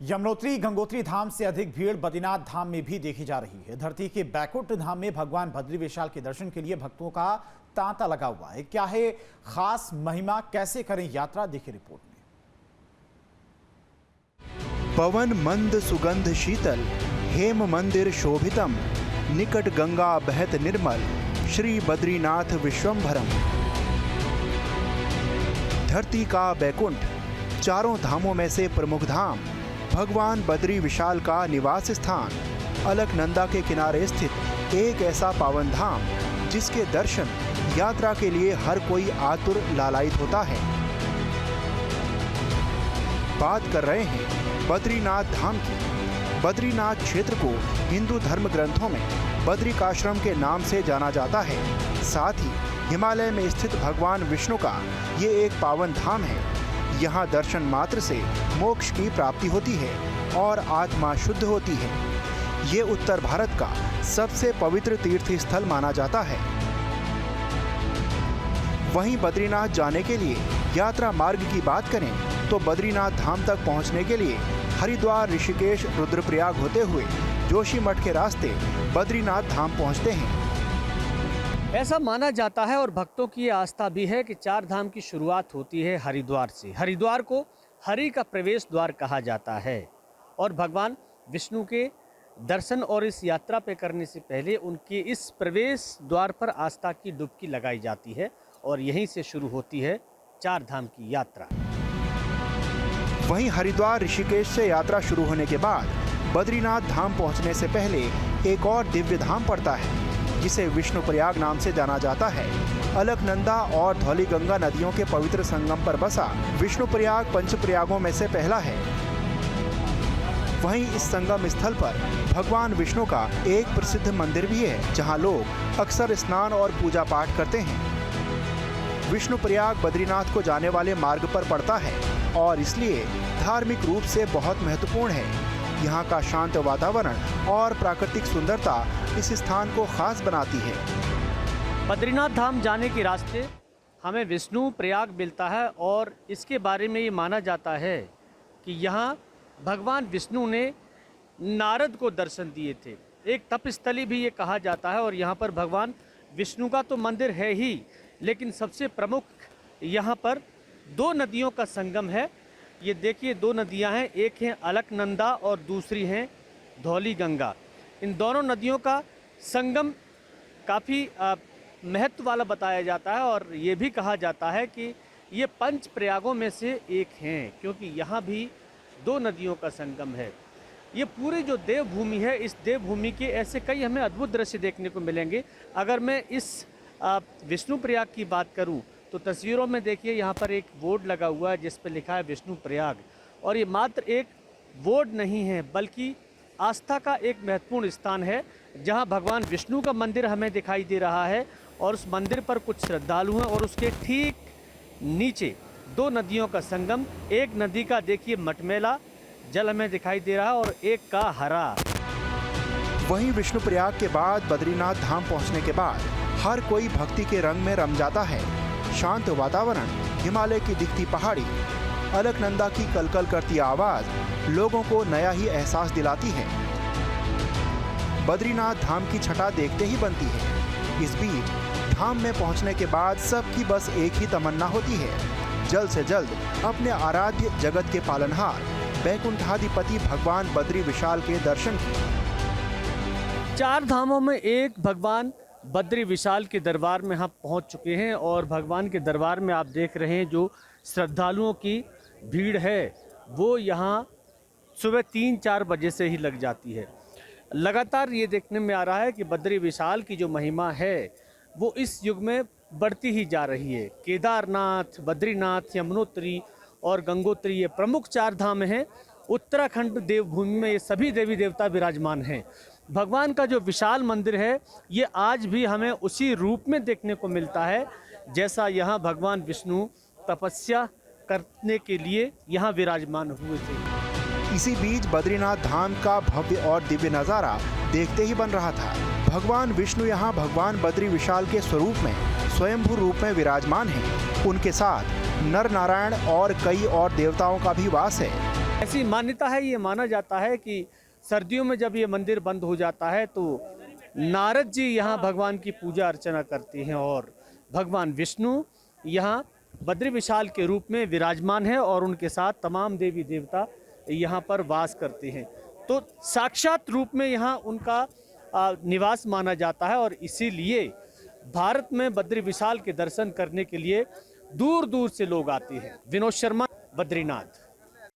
यमुनोत्री गंगोत्री धाम से अधिक भीड़ बद्रीनाथ धाम में भी देखी जा रही है। धरती के बैकुंठ धाम में भगवान बद्री विशाल के दर्शन के लिए भक्तों का तांता लगा हुआ है। क्या है खास महिमा, कैसे करें यात्रा, देखिए रिपोर्ट में। पवन मंद सुगंध शीतल, हेम मंदिर शोभितम, निकट गंगा बहत निर्मल, श्री बद्रीनाथ विश्वंभरम। धरती का बैकुंठ, चारों धामों में से प्रमुख धाम, भगवान बद्री विशाल का निवास स्थान, अलकनंदा के किनारे स्थित एक ऐसा पावन धाम जिसके दर्शन यात्रा के लिए हर कोई आतुर लालायित होता है। बात कर रहे हैं बद्रीनाथ धाम की। बद्रीनाथ क्षेत्र को हिंदू धर्म ग्रंथों में बद्रिकाश्रम के नाम से जाना जाता है। साथ ही हिमालय में स्थित भगवान विष्णु का ये एक पावन धाम है। यहाँ दर्शन मात्र से मोक्ष की प्राप्ति होती है और आत्मा शुद्ध होती है। ये उत्तर भारत का सबसे पवित्र तीर्थ स्थल माना जाता है। वहीं बद्रीनाथ जाने के लिए यात्रा मार्ग की बात करें तो बद्रीनाथ धाम तक पहुंचने के लिए हरिद्वार, ऋषिकेश, रुद्रप्रयाग होते हुए जोशीमठ के रास्ते बद्रीनाथ धाम पहुंचते हैं। ऐसा माना जाता है और भक्तों की आस्था भी है कि चार धाम की शुरुआत होती है हरिद्वार से। हरिद्वार को हरि का प्रवेश द्वार कहा जाता है और भगवान विष्णु के दर्शन और इस यात्रा पे करने से पहले उनके इस प्रवेश द्वार पर आस्था की डुबकी लगाई जाती है और यहीं से शुरू होती है चार धाम की यात्रा। वहीं हरिद्वार, ऋषिकेश से यात्रा शुरू होने के बाद बद्रीनाथ धाम पहुंचने से पहले एक और दिव्य धाम पड़ता है जिसे विष्णुप्रयाग नाम से जाना जाता है। अलकनंदा और धौलीगंगा नदियों के पवित्र संगम पर बसा विष्णुप्रयाग पंचप्रयागों में से पहला है। वहीं इस संगम स्थल पर भगवान विष्णु का एक प्रसिद्ध मंदिर भी है जहां लोग अक्सर स्नान और पूजा पाठ करते हैं। विष्णुप्रयाग बद्रीनाथ को जाने वाले मार्ग पर पड़ता है और इसलिए धार्मिक रूप से बहुत महत्वपूर्ण है। यहाँ का शांत वातावरण और प्राकृतिक सुंदरता इस स्थान को खास बनाती है। बद्रीनाथ धाम जाने के रास्ते हमें विष्णु प्रयाग मिलता है और इसके बारे में ये माना जाता है कि यहाँ भगवान विष्णु ने नारद को दर्शन दिए थे। एक तपस्थली भी ये कहा जाता है और यहाँ पर भगवान विष्णु का तो मंदिर है ही, लेकिन सबसे प्रमुख यहाँ पर दो नदियों का संगम है। ये देखिए दो नदियाँ हैं, एक है अलकनंदा और दूसरी है धौलीगंगा। इन दोनों नदियों का संगम काफ़ी महत्व वाला बताया जाता है और ये भी कहा जाता है कि ये पंच प्रयागों में से एक हैं, क्योंकि यहाँ भी दो नदियों का संगम है। ये पूरी जो देवभूमि है, इस देवभूमि के ऐसे कई हमें अद्भुत दृश्य देखने को मिलेंगे। अगर मैं इस विष्णु प्रयाग की बात करूँ तो तस्वीरों में देखिए यहाँ पर एक बोर्ड लगा हुआ है जिस पर लिखा है विष्णु प्रयाग। और ये मात्र एक बोर्ड नहीं है बल्कि आस्था का एक महत्वपूर्ण स्थान है जहाँ भगवान विष्णु का मंदिर हमें दिखाई दे रहा है और उस मंदिर पर कुछ श्रद्धालु हैं और उसके ठीक नीचे दो नदियों का संगम। एक नदी का देखिए मटमैला जल हमें दिखाई दे रहा है और एक का हरा। वहीं विष्णुप्रयाग के बाद बद्रीनाथ धाम पहुंचने के बाद हर कोई भक्ति के रंग में रम जाता है। शांत वातावरण, हिमालय की दिखती पहाड़ी, अलकनंदा की कलकल करती आवाज लोगों को नया ही एहसास दिलाती है। बद्रीनाथ धाम की छटा देखते ही बनती है। इस बीच धाम में पहुंचने के बाद सबकी बस एक ही तमन्ना होती है, जल्द से जल्द अपने आराध्य जगत के पालनहार बैकुंठाधिपति भगवान बद्री विशाल के दर्शन की। चार धामों में एक भगवान बद्री विशाल के दरबार में हम पहुंच चुके हैं और भगवान के दरबार में आप देख रहे हैं जो श्रद्धालुओं की भीड़ है वो यहाँ सुबह 3-4 बजे से ही लग जाती है। लगातार ये देखने में आ रहा है कि बद्री विशाल की जो महिमा है वो इस युग में बढ़ती ही जा रही है। केदारनाथ, बद्रीनाथ, यमुनोत्री और गंगोत्री ये प्रमुख चार धाम हैं। उत्तराखंड देवभूमि में ये सभी देवी देवता विराजमान हैं। भगवान का जो विशाल मंदिर है ये आज भी हमें उसी रूप में देखने को मिलता है जैसा यहाँ भगवान विष्णु तपस्या करने के लिए यहाँ विराजमान हुए थे। इसी बीच बद्रीनाथ धाम का भव्य और दिव्य नज़ारा देखते ही बन रहा था। भगवान विष्णु यहाँ भगवान बद्री विशाल के स्वरूप में स्वयंभू रूप में विराजमान हैं। उनके साथ नर नारायण और कई और देवताओं का भी वास है। ऐसी मान्यता है, ये माना जाता है कि सर्दियों में जब ये मंदिर बंद हो जाता है तो नारद जी यहाँ भगवान की पूजा अर्चना करते हैं और भगवान विष्णु यहाँ बद्री विशाल के रूप में विराजमान है और उनके साथ तमाम देवी देवता यहाँ पर वास करते हैं। तो साक्षात रूप में यहाँ उनका निवास माना जाता है और इसीलिए भारत में बद्री विशाल के दर्शन करने के लिए दूर दूर से लोग आते हैं। विनोद शर्मा, बद्रीनाथ।